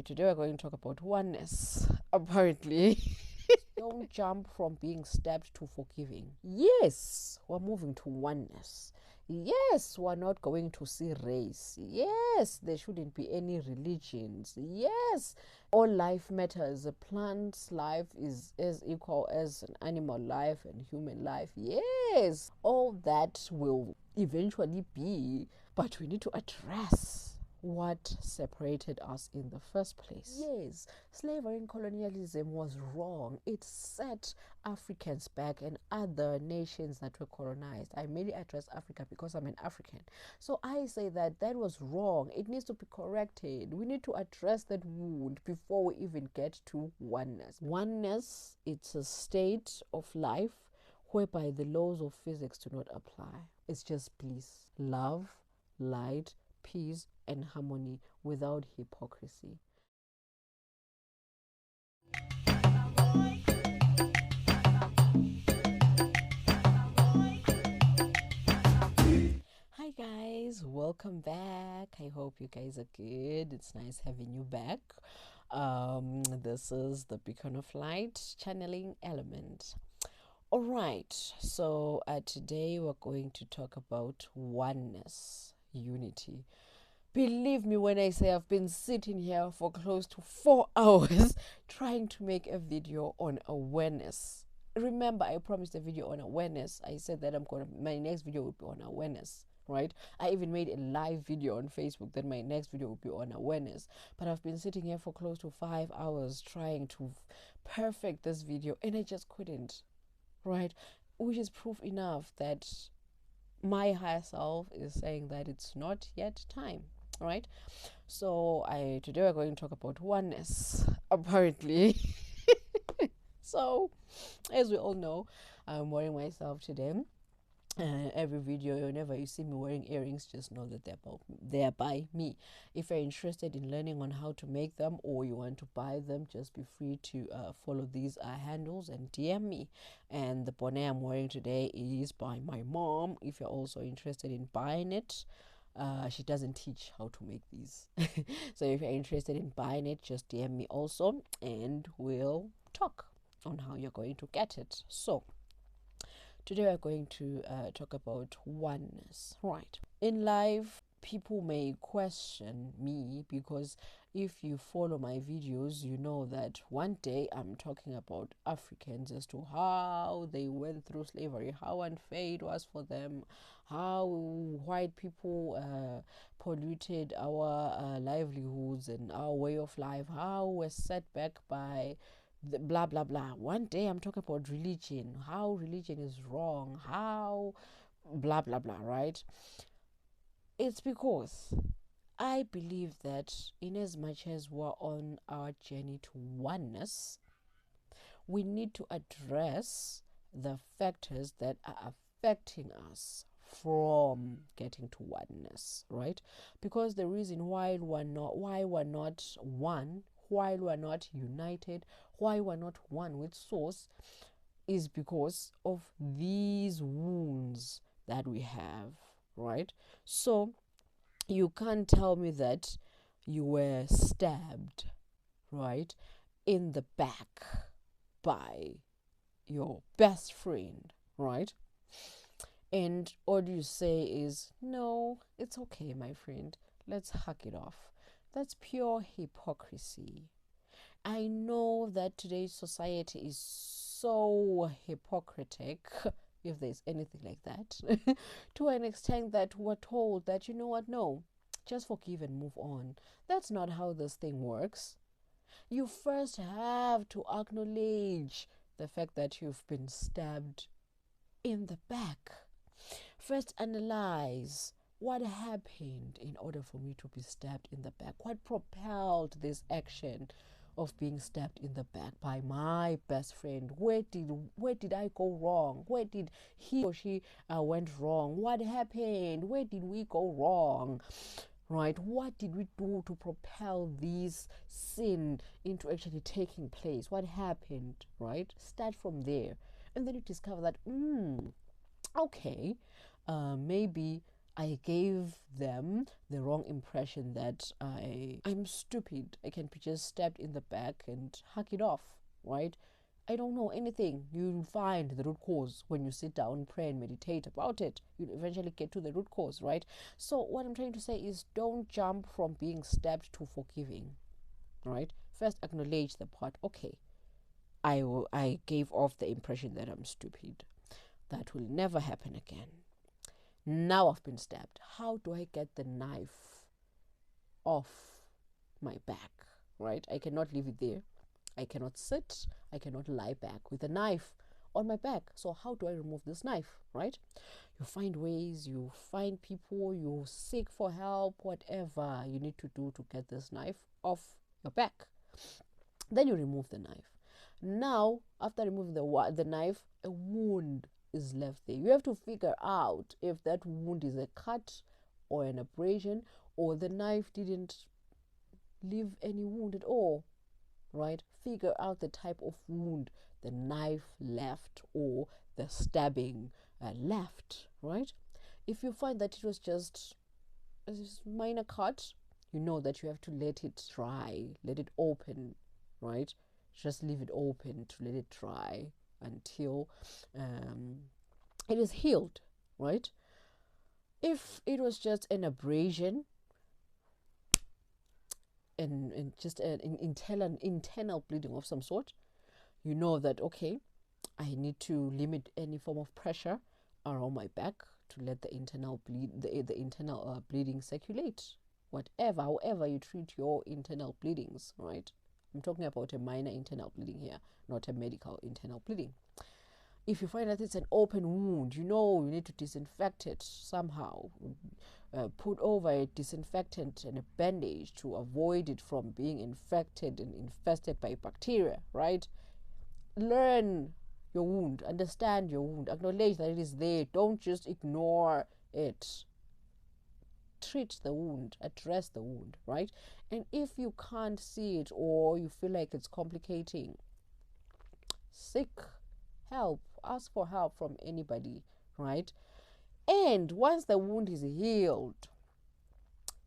Today we're going to talk about oneness. Apparently, don't jump from being stabbed to forgiving. Yes, we're moving to oneness. Yes, we're not going to see race. Yes, there shouldn't be any religions. Yes, all life matters. A plant's life is as equal as an animal life and human life. Yes, all that will eventually be, but we need to address what separated us in the first place. Yes, slavery and colonialism was wrong. It set Africans back and other nations that were colonized. I mainly address Africa because I'm an African. So I say that that was wrong. It needs to be corrected. We need to address that wound before we even get to oneness. Oneness, it's a state of life whereby the laws of physics do not apply. It's just bliss, love, light, peace, and harmony without hypocrisy. Hi guys, welcome back. I hope you guys are good. It's nice having you back. This is the Beacon of Light channeling element. All right, so today we're going to talk about oneness, unity. Believe me when I say I've been sitting here for close to 4 hours trying to make a video on awareness. Remember, I promised a video on awareness. I said that my next video will be on awareness, right? I even made a live video on Facebook that my next video will be on awareness. But I've been sitting here for close to 5 hours trying to perfect this video and I just couldn't, right? Which is proof enough that my higher self is saying that it's not yet time, right? So today we're going to talk about oneness, apparently. So, as we all know, I'm wearing myself today. Every video, whenever you see me wearing earrings, just know that they're by me. If you're interested in learning on how to make them or you want to buy them, just be free to follow these handles and DM me. And the bonnet I'm wearing today is by my mom. If you're also interested in buying it, she doesn't teach how to make these. So if you're interested in buying it, just DM me also and we'll talk on how you're going to get it. So today we're going to talk about oneness, right? In life, people may question me because if you follow my videos, you know that one day I'm talking about Africans as to how they went through slavery, how unfair it was for them, how white people polluted our livelihoods and our way of life, how we're set back by blah blah blah. One day I'm talking about religion, how religion is wrong, how blah blah blah, right? It's because I believe that in as much as we're on our journey to oneness, we need to address the factors that are affecting us from getting to oneness, right? Because the reason why we're not one, why we're not united, why we're not one with source is because of these wounds that we have, right? So you can't tell me that you were stabbed, right, in the back by your best friend, right? And all you say is, no, it's okay, my friend. Let's hug it off. That's pure hypocrisy. I know that today's society is so hypocritic, if there's anything like that, to an extent that we're told that, you know what, no, just forgive and move on. That's not how this thing works. You first have to acknowledge the fact that you've been stabbed in the back. First, analyze what happened in order for me to be stabbed in the back. What propelled this action of being stabbed in the back by my best friend? Where did I go wrong? Where did he or she went wrong? What happened? Where did we go wrong? Right? What did we do to propel this sin into actually taking place? What happened? Right? Start from there, and then you discover that okay, maybe I gave them the wrong impression that I'm stupid. I can be just stabbed in the back and hack it off, right? I don't know anything. You'll find the root cause when you sit down, pray, and meditate about it. You'll eventually get to the root cause, right? So what I'm trying to say is, don't jump from being stabbed to forgiving, right? First, acknowledge the part. Okay, I gave off the impression that I'm stupid. That will never happen again. Now I've been stabbed. How do I get the knife off my back, right? I cannot leave it there. I cannot sit. I cannot lie back with a knife on my back. So how do I remove this knife, right? You find ways, you find people, you seek for help, whatever you need to do to get this knife off your back. Then you remove the knife. Now, after removing the knife, a wound is left there. You have to figure out if that wound is a cut or an abrasion, or the knife didn't leave any wound at all, right? Figure out the type of wound the knife left or the stabbing left, right? If you find that it was just a minor cut, you know that you have to let it dry, let it open, right? Just leave it open to let it dry until it is healed, right? If it was just an abrasion and just an internal bleeding of some sort, you know that, okay, I need to limit any form of pressure around my back to let the internal bleeding circulate. However you treat your internal bleedings, right? I'm talking about a minor internal bleeding here, not a medical internal bleeding. If you find that it's an open wound, you know you need to disinfect it somehow. Put over a disinfectant and a bandage to avoid it from being infected and infested by bacteria, right? Learn your wound, understand your wound, acknowledge that it is there. Don't just ignore it. Treat the wound, address the wound, right? And if you can't see it or you feel like it's complicating, seek help, ask for help from anybody, right? And once the wound is healed,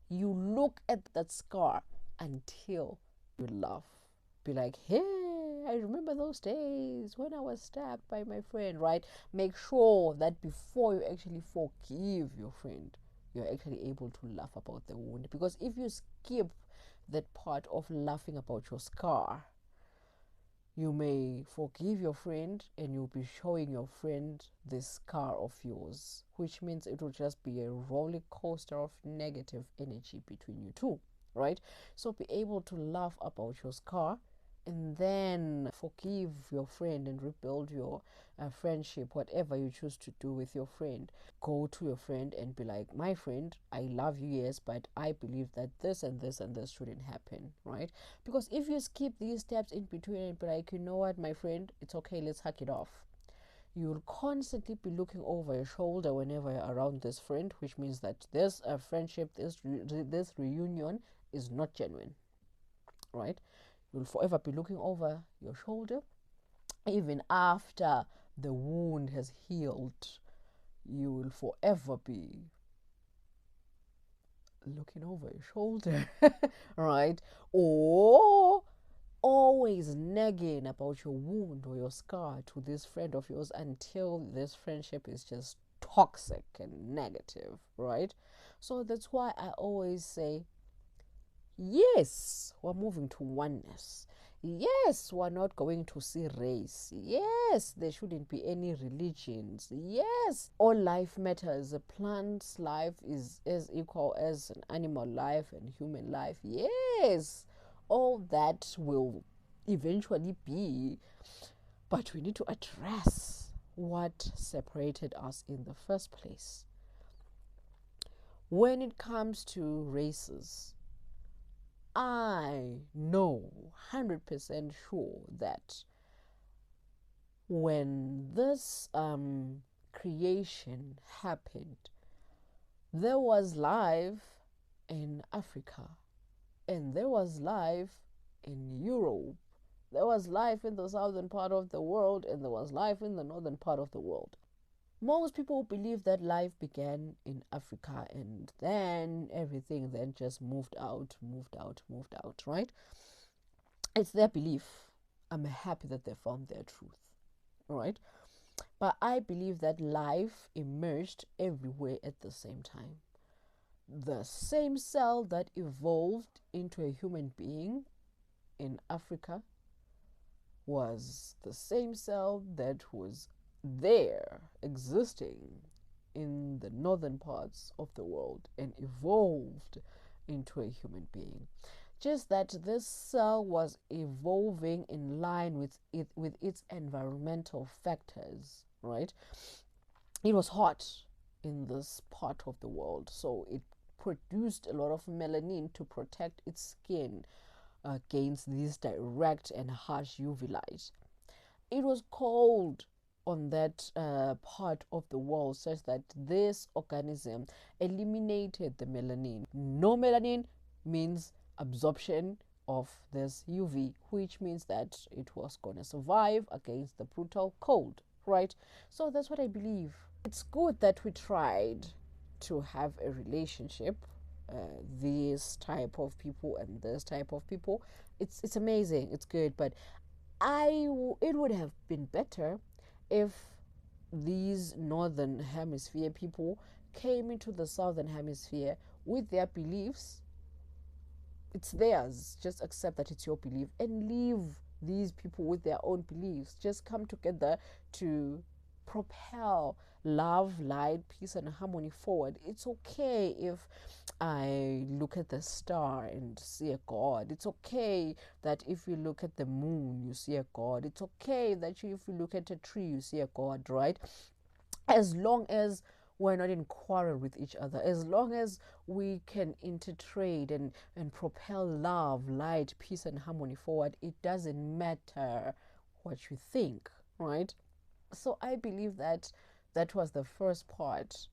you look at that scar until you laugh. Be like, hey, I remember those days when I was stabbed by my friend, right? Make sure that before you actually forgive your friend, you're actually able to laugh about the wound. Because if you skip that part of laughing about your scar, you may forgive your friend and you'll be showing your friend this scar of yours, which means it will just be a roller coaster of negative energy between you two, right? So be able to laugh about your scar and then forgive your friend and rebuild your friendship, whatever you choose to do with your friend. Go to your friend and be like, my friend, I love you, yes, but I believe that this and this and this shouldn't happen, right? Because if you skip these steps in between and be like, you know what, my friend, it's okay, let's hack it off, you'll constantly be looking over your shoulder whenever you're around this friend, which means that this friendship, this reunion is not genuine, right? You'll forever be looking over your shoulder. Even after the wound has healed, you will forever be looking over your shoulder, right? Or always nagging about your wound or your scar to this friend of yours until this friendship is just toxic and negative, right? So that's why I always say, yes, we're moving to oneness. Yes, we're not going to see race. Yes, there shouldn't be any religions. Yes, all life matters. A plant's life is as equal as an animal life and human life. Yes, all that will eventually be. But we need to address what separated us in the first place. When it comes to races, I know 100% sure that when this creation happened, there was life in Africa, and there was life in Europe, there was life in the southern part of the world, and there was life in the northern part of the world. Most people believe that life began in Africa and then everything then just moved out, right? It's their belief. I'm happy that they found their truth, right? But I believe that life emerged everywhere at the same time. The same cell that evolved into a human being in Africa was the same cell that was there existing in the northern parts of the world and evolved into a human being. Just that this cell was evolving in line with its environmental factors, right? It was hot in this part of the world, so it produced a lot of melanin to protect its skin against these direct and harsh UV light. It was cold on that part of the world such that this organism eliminated the melanin. No melanin means absorption of this UV, which means that it was going to survive against the brutal cold, right? So that's what I believe. It's good that we tried to have a relationship, this type of people and this type of people. It's amazing, it's good, but it would have been better if these northern hemisphere people came into the southern hemisphere with their beliefs. It's theirs. Just accept that it's your belief and leave these people with their own beliefs. Just come together to propel love, light, peace, and harmony forward. It's okay if I look at the star and see a God. It's okay that if you look at the moon, you see a God. It's okay that if you look at a tree, you see a God, right? As long as we're not in quarrel with each other, as long as we can intertrade and propel love, light, peace, and harmony forward, it doesn't matter what you think, right? So I believe that that was the first part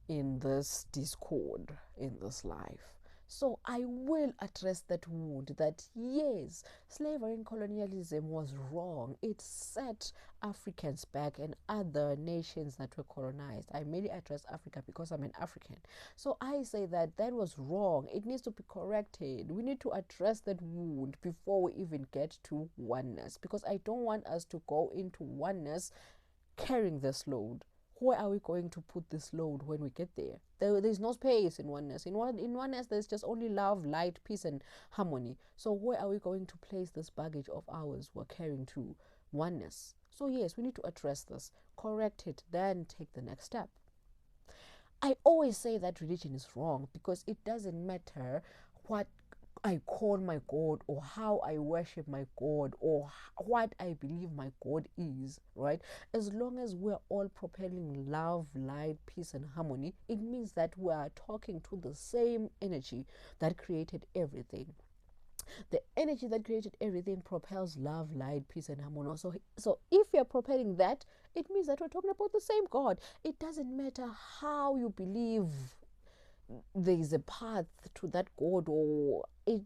in this discord in this life. So I will address that wound that yes, slavery and colonialism was wrong. It set Africans back and other nations that were colonized. I mainly address Africa because I'm an African. So I say that that was wrong. It needs to be corrected. We need to address that wound before we even get to oneness, because I don't want us to go into oneness carrying this load. Where are we going to put this load when we get there? There's no space in oneness. In oneness, there's just only love, light, peace, and harmony. So where are we going to place this baggage of ours we're carrying to oneness? So yes, we need to address this, correct it, then take the next step. I always say that religion is wrong because it doesn't matter what I call my God or how I worship my God or what I believe my God is, right? As long as we're all propelling love, light, peace, and harmony, it means that we are talking to the same energy that created everything. The energy that created everything propels love, light, peace, and harmony. So if you're propelling that, it means that we're talking about the same God. It doesn't matter how you believe there is a path to that God, or it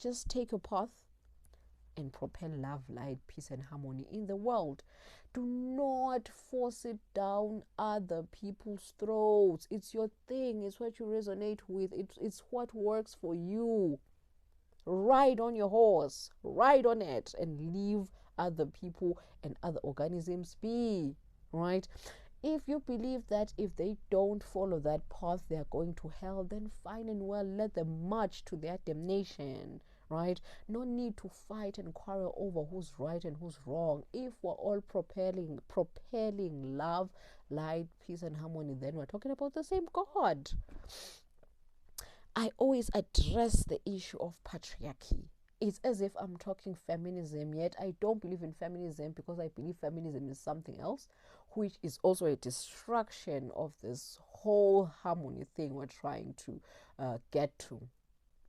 just take a path and propel love, light, peace, and harmony in the world. Do not force it down other people's throats. It's your thing. It's what you resonate with. It's what works for you. Ride on your horse. Ride on it and leave other people and other organisms be. Right? If you believe that if they don't follow that path, they are going to hell, then fine and well, let them march to their damnation, right? No need to fight and quarrel over who's right and who's wrong. If we're all propelling love, light, peace, and harmony, then we're talking about the same God. I always address the issue of patriarchy. It's as if I'm talking feminism, yet I don't believe in feminism because I believe feminism is something else, which is also a distraction of this whole harmony thing we're trying to get to,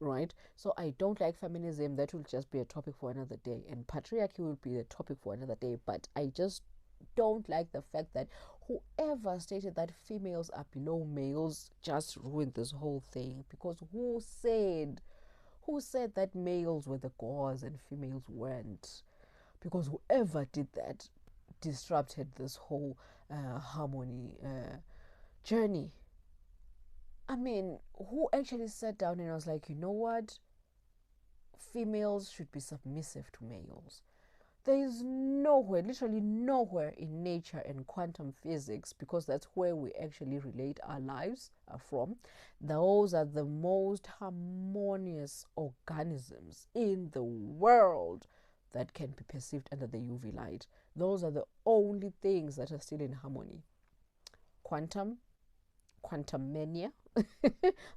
right? So I don't like feminism. That will just be a topic for another day, and patriarchy will be a topic for another day. But I just don't like the fact that whoever stated that females are below males just ruined this whole thing, because who said that males were the gods and females weren't? Because whoever did that disrupted this whole harmony journey. I mean, who actually sat down and was like, you know what? Females should be submissive to males. There is nowhere, literally nowhere in nature and quantum physics, because that's where we actually relate our lives from. Those are the most harmonious organisms in the world that can be perceived under the UV light. Those are the only things that are still in harmony. Quantum mania,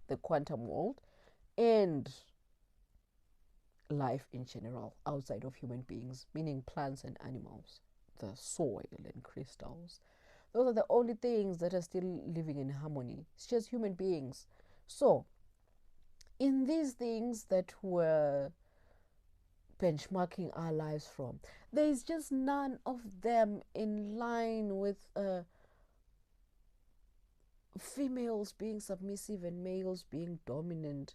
the quantum world, and life in general outside of human beings, meaning plants and animals, the soil and crystals. Those are the only things that are still living in harmony. It's just human beings. So, in these things that we're benchmarking our lives from, there is just none of them in line with females being submissive and males being dominant.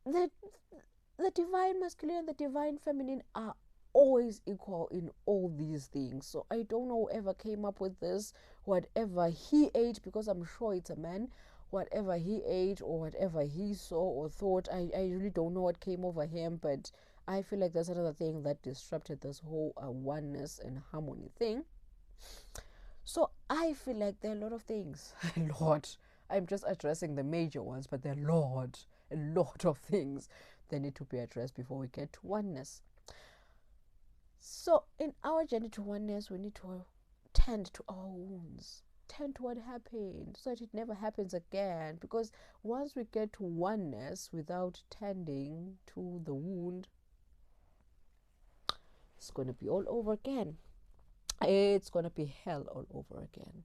The divine masculine and the divine feminine are always equal in all these things. So I don't know whoever came up with this, whatever he ate, because I'm sure it's a man, whatever he ate or whatever he saw or thought, I really don't know what came over him, but I feel like that's another thing that disrupted this whole oneness and harmony thing. So I feel like there are a lot of things. A lot. I'm just addressing the major ones, but there are a lot of things that need to be addressed before we get to oneness. So in our journey to oneness, we need to tend to our wounds, tend to what happened, so that it never happens again. Because once we get to oneness without tending to the wound, it's going to be all over again. It's going to be hell all over again.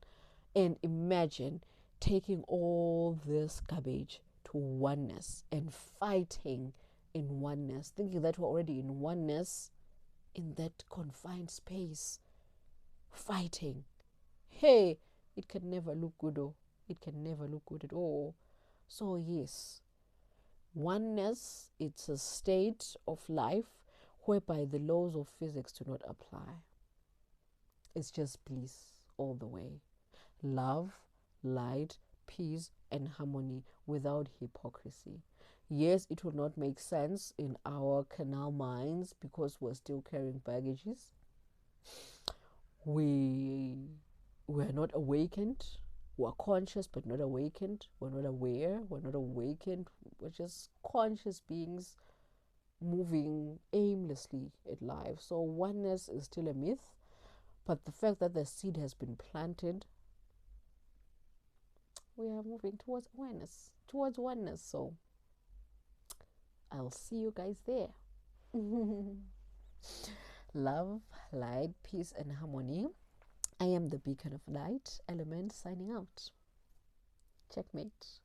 And imagine taking all this garbage to oneness and fighting in oneness, thinking that we're already in oneness in that confined space, fighting. Hey, it can never look good. Oh, it can never look good at all. So yes, oneness, it's a state of life whereby the laws of physics do not apply. It's just bliss all the way. Love, light, peace, and harmony without hypocrisy. Yes, it will not make sense in our carnal minds because we're still carrying baggages. We're not awakened. We're conscious but not awakened. We're not aware. We're not awakened. We're just conscious beings moving aimlessly at life. So oneness is still a myth. But the fact that the seed has been planted, we are moving towards oneness. So I'll see you guys there. Love, light, peace, and harmony. I am the beacon of light element signing out. Checkmate.